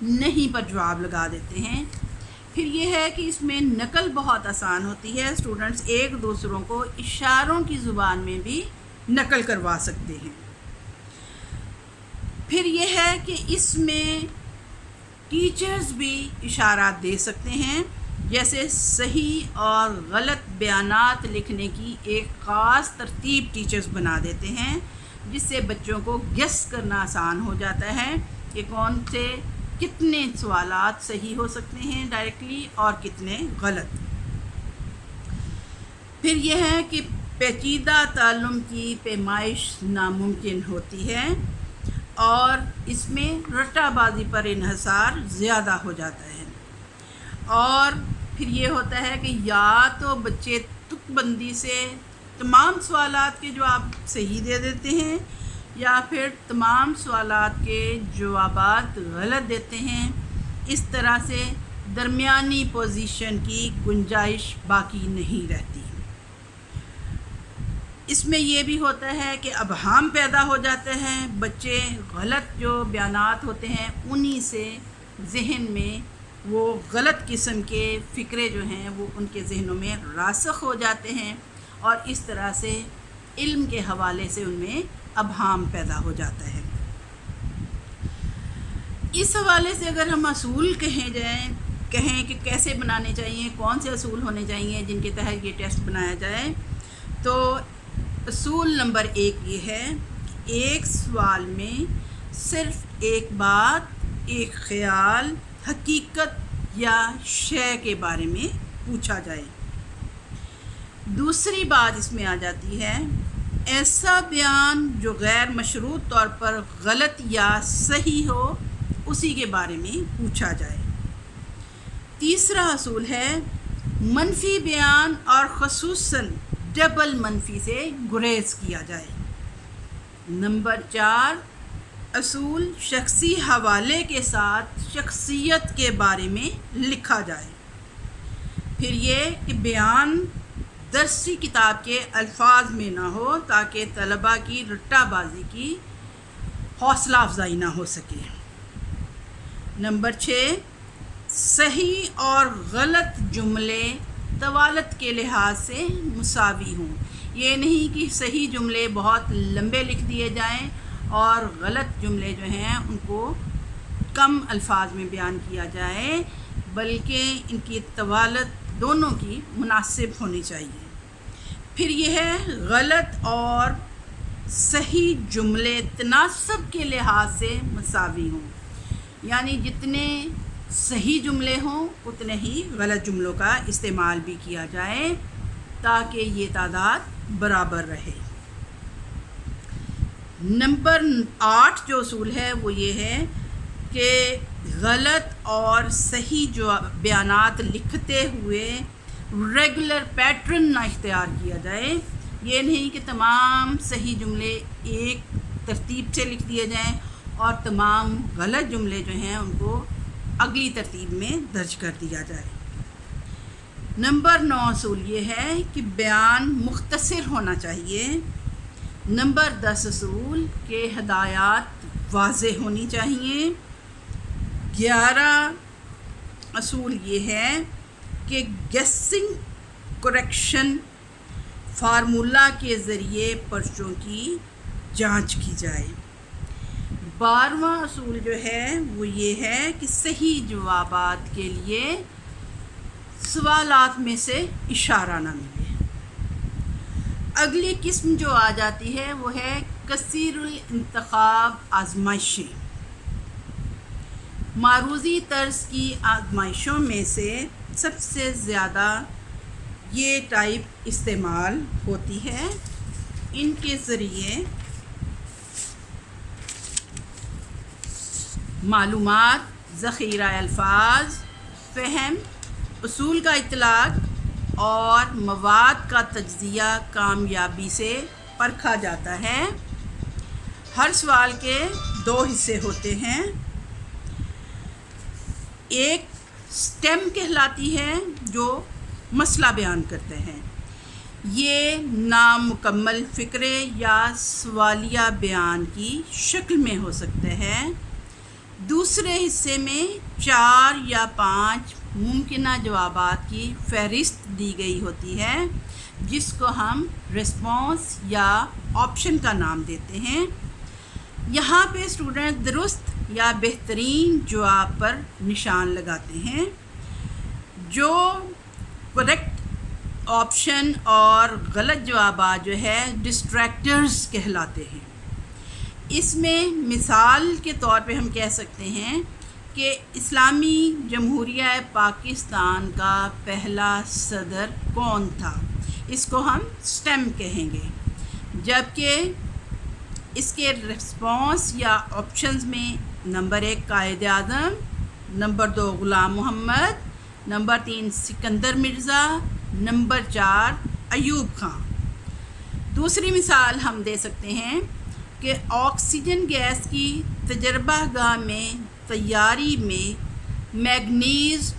نہیں پر جواب لگا دیتے ہیں۔ پھر یہ ہے کہ اس میں نقل بہت آسان ہوتی ہے، اسٹوڈنٹس ایک دوسروں کو اشاروں کی زبان میں بھی نقل کروا سکتے ہیں۔ پھر یہ ہے کہ اس میں ٹیچرز بھی اشارات دے سکتے ہیں، جیسے صحیح اور غلط بیانات لکھنے کی ایک خاص ترتیب ٹیچرز بنا دیتے ہیں، جس سے بچوں کو گیس کرنا آسان ہو جاتا ہے کہ کون سے کتنے سوالات صحیح ہو سکتے ہیں ڈائریکٹلی اور کتنے غلط۔ پھر یہ ہے کہ پیچیدہ تعلم کی پیمائش ناممکن ہوتی ہے اور اس میں رٹا بازی پر انحصار زیادہ ہو جاتا ہے، اور پھر یہ ہوتا ہے کہ یا تو بچے تک بندی سے تمام سوالات کے جواب صحیح دے دیتے ہیں یا پھر تمام سوالات کے جوابات غلط دیتے ہیں۔ اس طرح سے درمیانی پوزیشن کی گنجائش باقی نہیں رہتی۔ اس میں یہ بھی ہوتا ہے کہ ابہام پیدا ہو جاتے ہیں، بچے غلط جو بیانات ہوتے ہیں انہی سے ذہن میں وہ غلط قسم کے فکرے جو ہیں وہ ان کے ذہنوں میں راسخ ہو جاتے ہیں، اور اس طرح سے علم کے حوالے سے ان میں ابہام پیدا ہو جاتا ہے۔ اس حوالے سے اگر ہم اصول کہیں کہ کیسے بنانے چاہیے، کون سے اصول ہونے چاہیے جن کے تحت یہ ٹیسٹ بنایا جائے، تو اصول نمبر 1 یہ ہے کہ ایک سوال میں صرف ایک بات، ایک خیال، حقیقت یا شے کے بارے میں پوچھا جائے۔ دوسری بات اس میں آ جاتی ہے ایسا بیان جو غیر مشروط طور پر غلط یا صحیح ہو، اسی کے بارے میں پوچھا جائے۔ تیسرا اصول ہے منفی بیان اور خصوصاً ڈبل منفی سے گریز کیا جائے۔ نمبر 4 اصول شخصی حوالے کے ساتھ شخصیت کے بارے میں لکھا جائے۔ پھر یہ کہ بیان درسی کتاب کے الفاظ میں نہ ہو تاکہ طلباء کی رٹا بازی کی حوصلہ افزائی نہ ہو سکے۔ نمبر 6 صحیح اور غلط جملے طوالت کے لحاظ سے مساوی ہوں۔ یہ نہیں کہ صحیح جملے بہت لمبے لکھ دیے جائیں اور غلط جملے جو ہیں ان کو کم الفاظ میں بیان کیا جائے، بلکہ ان کی طوالت دونوں کی مناسب ہونی چاہیے۔ پھر یہ ہے غلط اور صحیح جملے تناسب کے لحاظ سے مساوی ہوں، یعنی جتنے صحیح جملے ہوں اتنے ہی غلط جملوں کا استعمال بھی کیا جائے تاکہ یہ تعداد برابر رہے۔ نمبر 8 جو اصول ہے وہ یہ ہے کہ غلط اور صحیح جو بیانات لکھتے ہوئے ریگولر پیٹرن نہ اختیار کیا جائے۔ یہ نہیں کہ تمام صحیح جملے ایک ترتیب سے لکھ دیے جائیں اور تمام غلط جملے جو ہیں ان کو اگلی ترتیب میں درج کر دیا جائے۔ نمبر 9 اصول یہ ہے کہ بیان مختصر ہونا چاہیے۔ نمبر 10 اصول کہ ہدایات واضح ہونی چاہیے۔ 11 اصول یہ ہے کہ گیسنگ کریکشن فارمولہ کے ذریعے پرچوں کی جانچ کی جائے۔ 12واں اصول جو ہے وہ یہ ہے کہ صحیح جوابات کے لیے سوالات میں سے اشارہ نہ ملے۔ اگلی قسم جو آ جاتی ہے وہ ہے کثیر الانتخاب آزمائشیں۔ معروضی طرز کی آزمائشوں میں سے سب سے زیادہ یہ ٹائپ استعمال ہوتی ہے۔ ان کے ذریعے معلومات، ذخیرہ الفاظ، فہم، اصول کا اطلاق اور مواد کا تجزیہ کامیابی سے پرکھا جاتا ہے۔ ہر سوال کے 2 حصے ہوتے ہیں۔ ایک سٹیم کہلاتی ہے جو مسئلہ بیان کرتے ہیں، یہ نامکمل فکرے یا سوالیہ بیان کی شکل میں ہو سکتے ہیں۔ دوسرے حصے میں 4 یا 5 ممکنہ جوابات کی فہرست دی گئی ہوتی ہے، جس کو ہم رسپانس یا آپشن کا نام دیتے ہیں۔ یہاں پہ اسٹوڈنٹ درست یا بہترین جواب پر نشان لگاتے ہیں۔ جو کریکٹ آپشن اور غلط جوابات جو ہے ڈسٹریکٹرز کہلاتے ہیں۔ اس میں مثال کے طور پہ ہم کہہ سکتے ہیں کہ اسلامی جمہوریہ پاکستان کا پہلا صدر کون تھا، اس کو ہم سٹیم کہیں گے، جبکہ اس کے رسپانس یا آپشنز میں نمبر 1 قائد اعظم، نمبر 2 غلام محمد، نمبر 3 سکندر مرزا، نمبر 4 ایوب خان۔ دوسری مثال ہم دے سکتے ہیں کہ آکسیجن گیس کی تجربہ گاہ میں تیاری میں مینگنیز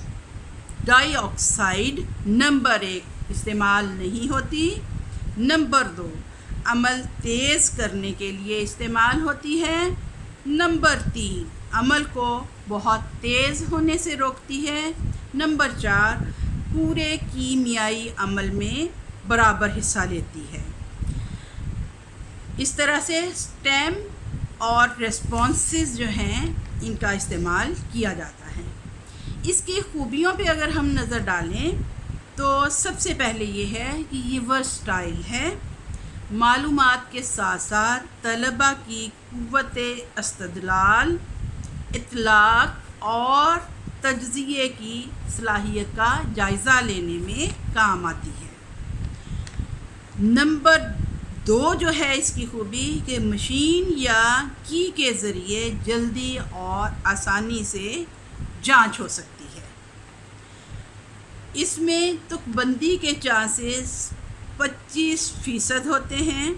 ڈائی آکسائڈ نمبر 1 استعمال نہیں ہوتی، نمبر 2 عمل تیز کرنے کے لیے استعمال ہوتی ہے، نمبر 3 عمل کو بہت تیز ہونے سے روکتی ہے، نمبر 4 پورے کیمیائی عمل میں برابر حصہ لیتی ہے۔ اس طرح سے سٹیم اور ریسپانسز جو ہیں ان کا استعمال کیا جاتا ہے۔ اس کی خوبیوں پہ اگر ہم نظر ڈالیں تو سب سے پہلے یہ ہے کہ یہ ورسٹائل ہے، معلومات کے ساتھ ساتھ طلبہ کی قوت استدلال، اطلاق اور تجزیے کی صلاحیت کا جائزہ لینے میں کام آتی ہے۔ نمبر 2 جو ہے اس کی خوبی کہ مشین یا کی کے ذریعے جلدی اور آسانی سے جانچ ہو سکتی ہے۔ اس میں تک بندی کے چانسز 25% ہوتے ہیں،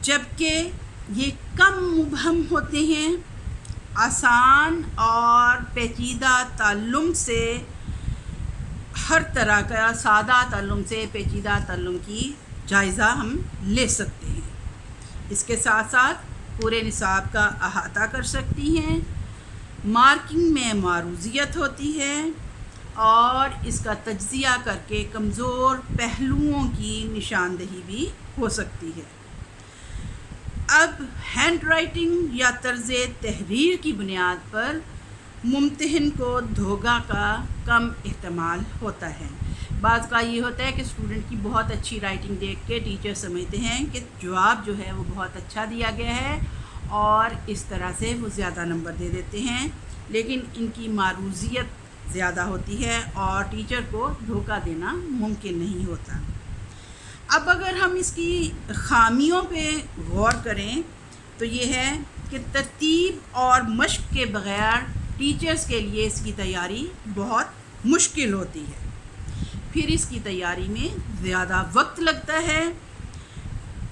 جبکہ یہ کم مبہم ہوتے ہیں۔ آسان اور پیچیدہ تعلم سے ہر طرح کا سادہ تعلم سے پیچیدہ تعلم کی جائزہ ہم لے سکتے ہیں۔ اس کے ساتھ ساتھ پورے نصاب کا احاطہ کر سکتی ہیں، مارکنگ میں معروضیت ہوتی ہے اور اس کا تجزیہ کر کے کمزور پہلوؤں کی نشاندہی بھی ہو سکتی ہے۔ اب ہینڈ رائٹنگ یا طرز تحریر کی بنیاد پر ممتحن کو دھوکہ کا کم احتمال ہوتا ہے۔ بعض کا یہ ہوتا ہے کہ اسٹوڈنٹ کی بہت اچھی رائٹنگ دیکھ کے ٹیچر سمجھتے ہیں کہ جواب جو ہے وہ بہت اچھا دیا گیا ہے اور اس طرح سے وہ زیادہ نمبر دے دیتے ہیں، لیکن ان کی معروضیت زیادہ ہوتی ہے اور ٹیچر کو دھوکہ دینا ممکن نہیں ہوتا۔ اب اگر ہم اس کی خامیوں پہ غور کریں تو یہ ہے کہ ترتیب اور مشق کے بغیر ٹیچرز کے لیے اس کی تیاری بہت مشکل ہوتی ہے۔ پھر اس کی تیاری میں زیادہ وقت لگتا ہے۔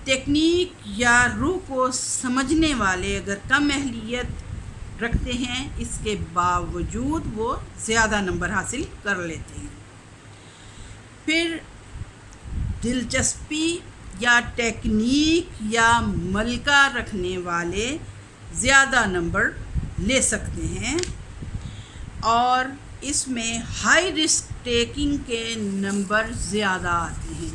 ٹیکنیک یا روح کو سمجھنے والے اگر کم اہلیت رکھتے ہیں، اس کے باوجود وہ زیادہ نمبر حاصل کر لیتے ہیں۔ پھر دلچسپی یا ٹیکنیک یا ملکہ رکھنے والے زیادہ نمبر لے سکتے ہیں، اور اس میں ہائی رسک ٹیکنگ کے نمبر زیادہ آتے ہیں۔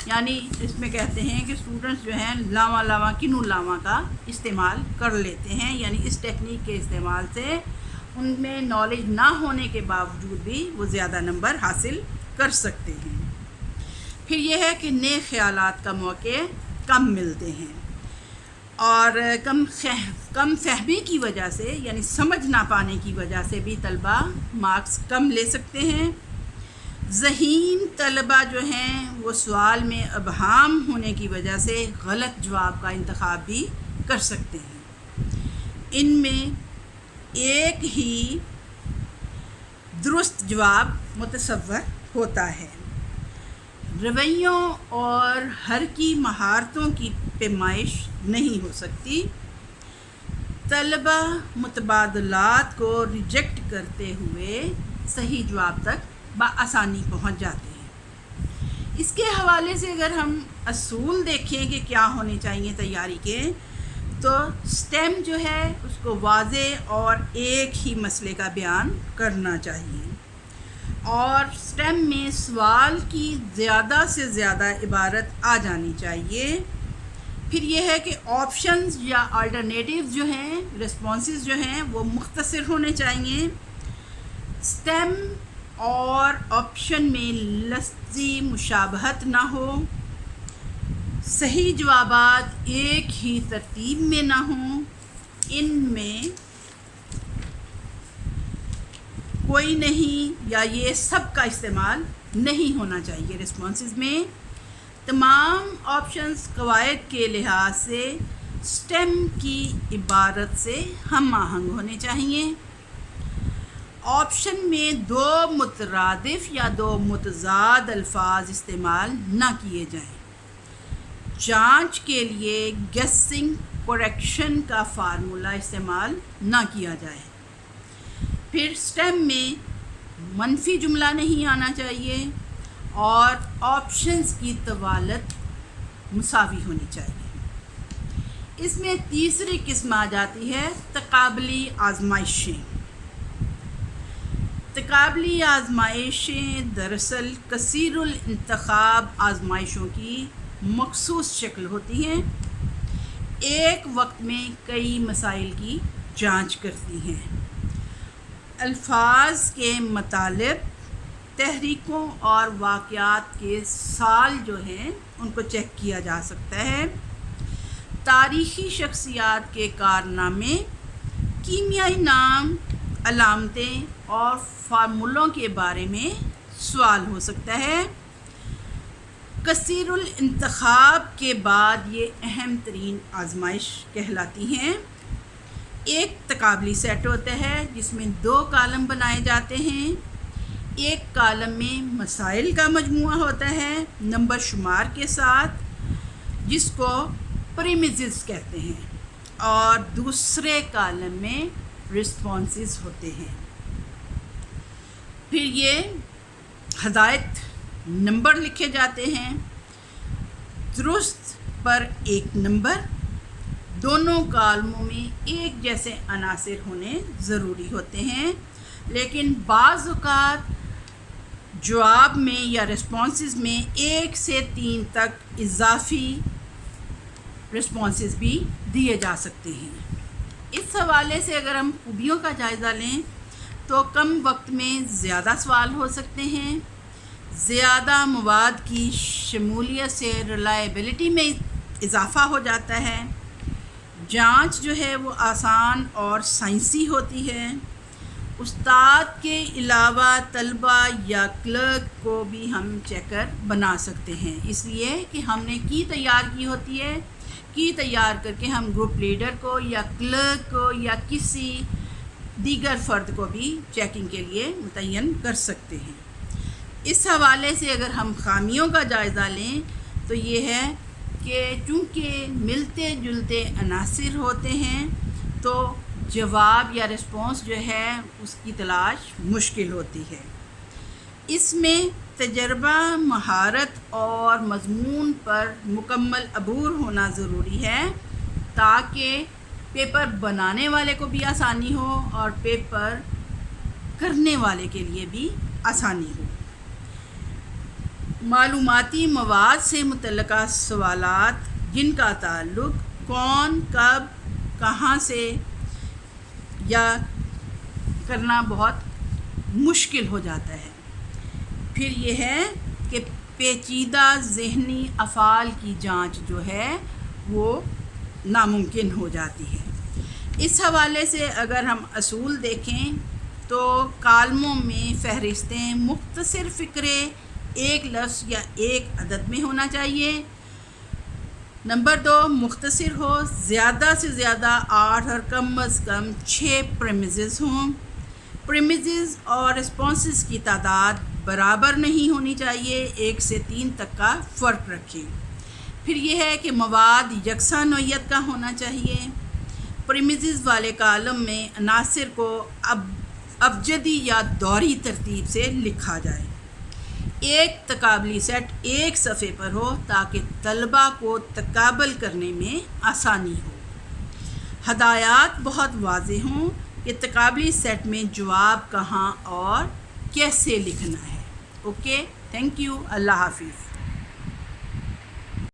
یعنی اس میں کہتے ہیں کہ اسٹوڈنٹس جو ہیں لاواں لاواں کنو لاواں کا استعمال کر لیتے ہیں، یعنی اس ٹیکنیک کے استعمال سے ان میں نالج نہ ہونے کے باوجود بھی وہ زیادہ نمبر حاصل کر سکتے ہیں۔ پھر یہ ہے کہ نئے خیالات کا موقع کم ملتے ہیں، اور کم فہمی کی وجہ سے یعنی سمجھ نہ پانے کی وجہ سے بھی طلبہ مارکس کم لے سکتے ہیں۔ ذہین طلبہ جو ہیں وہ سوال میں ابہام ہونے کی وجہ سے غلط جواب کا انتخاب بھی کر سکتے ہیں۔ ان میں ایک ہی درست جواب متصور ہوتا ہے۔ رویوں اور حرکی مہارتوں کی پیمائش نہیں ہو سکتی۔ طلبہ متبادلات کو ریجیکٹ کرتے ہوئے صحیح جواب تک بآسانی پہنچ جاتے ہیں۔ اس کے حوالے سے اگر ہم اصول دیکھیں کہ کیا ہونے چاہیے تیاری کے، تو سٹیم جو ہے اس کو واضح اور ایک ہی مسئلے کا بیان کرنا چاہیے، اور سٹیم میں سوال کی زیادہ سے زیادہ عبارت آ جانی چاہیے۔ پھر یہ ہے کہ آپشنز یا آلٹرنیٹیوز جو ہیں، رسپانسز جو ہیں، وہ مختصر ہونے چاہیے۔ سٹیم اور آپشن میں لفظی مشابہت نہ ہو، صحیح جوابات ایک ہی ترتیب میں نہ ہوں، ان میں کوئی نہیں یا یہ سب کا استعمال نہیں ہونا چاہیے۔ رسپانسز میں تمام آپشنز قواعد کے لحاظ سے سٹیم کی عبارت سے ہم آہنگ ہونے چاہیے۔ آپشن میں دو مترادف یا دو متضاد الفاظ استعمال نہ کیے جائیں۔ جانچ کے لیے گیسنگ کریکشن کا فارمولہ استعمال نہ کیا جائے۔ پھر سٹیم میں منفی جملہ نہیں آنا چاہیے، اور آپشنز کی طوالت مساوی ہونی چاہیے۔ اس میں تیسری قسم آ جاتی ہے تقابلی آزمائشیں۔ تقابلی آزمائشیں دراصل کثیر الانتخاب آزمائشوں کی مخصوص شکل ہوتی ہیں، ایک وقت میں کئی مسائل کی جانچ کرتی ہیں۔ الفاظ کے مطالب، تحریکوں اور واقعات کے سال جو ہیں ان کو چیک کیا جا سکتا ہے۔ تاریخی شخصیات کے کارنامے، کیمیائی نام، علامتیں اور فارمولوں کے بارے میں سوال ہو سکتا ہے۔ کثیر الانتخاب کے بعد یہ اہم ترین آزمائش کہلاتی ہیں۔ ایک تقابلی سیٹ ہوتا ہے جس میں دو کالم بنائے جاتے ہیں۔ ایک کالم میں مسائل کا مجموعہ ہوتا ہے نمبر شمار کے ساتھ، جس کو پریمیزز کہتے ہیں، اور دوسرے کالم میں رسپانسز ہوتے ہیں۔ پھر یہ ہدایت نمبر لکھے جاتے ہیں، درست پر ایک نمبر۔ دونوں کالموں میں ایک جیسے عناصر ہونے ضروری ہوتے ہیں، لیکن بعض اوقات جواب میں یا رسپانسز میں 1 سے 3 تک اضافی رسپانسز بھی دیے جا سکتے ہیں۔ اس حوالے سے اگر ہم خوبیوں کا جائزہ لیں تو کم وقت میں زیادہ سوال ہو سکتے ہیں، زیادہ مواد کی شمولیت سے ریلائبلٹی میں اضافہ ہو جاتا ہے، جانچ جو ہے وہ آسان اور سائنسی ہوتی ہے، استاد کے علاوہ طلبہ یا کلرک کو بھی ہم چیکر بنا سکتے ہیں، اس لیے کہ ہم نے کی تیار کی ہوتی ہے، کی تیار کر کے ہم گروپ لیڈر کو یا کلرک کو یا کسی دیگر فرد کو بھی چیکنگ کے لیے متعین کر سکتے ہیں۔ اس حوالے سے اگر ہم خامیوں کا جائزہ لیں تو یہ ہے کہ چونکہ ملتے جلتے عناصر ہوتے ہیں تو جواب یا رسپانس جو ہے اس کی تلاش مشکل ہوتی ہے۔ اس میں تجربہ، مہارت اور مضمون پر مکمل عبور ہونا ضروری ہے تاکہ پیپر بنانے والے کو بھی آسانی ہو اور پیپر کرنے والے کے لیے بھی آسانی ہو۔ معلوماتی مواد سے متعلقہ سوالات جن کا تعلق کون، کب، کہاں سے یا کرنا بہت مشکل ہو جاتا ہے۔ پھر یہ ہے کہ پیچیدہ ذہنی افعال کی جانچ جو ہے وہ ناممکن ہو جاتی ہے۔ اس حوالے سے اگر ہم اصول دیکھیں تو کالموں میں فہرستیں مختصر فقرے ایک لفظ یا ایک عدد میں ہونا چاہیے۔ نمبر 2 مختصر ہو، زیادہ سے زیادہ 8 اور کم از کم 6 پریمیزز ہوں۔ پریمیزز اور رسپانسز کی تعداد برابر نہیں ہونی چاہیے، 1 سے 3 تک کا فرق رکھیں۔ پھر یہ ہے کہ مواد یکساں نوعیت کا ہونا چاہیے۔ پریمیزز والے کالم میں عناصر کو ابجدی یا دوہری ترتیب سے لکھا جائے۔ ایک تقابلی سیٹ ایک صفحے پر ہو تاکہ طلبہ کو تقابل کرنے میں آسانی ہو۔ ہدایات بہت واضح ہوں کہ تقابلی سیٹ میں جواب کہاں اور کیسے لکھنا ہے. اوکے، تھینک یو، اللہ حافظ.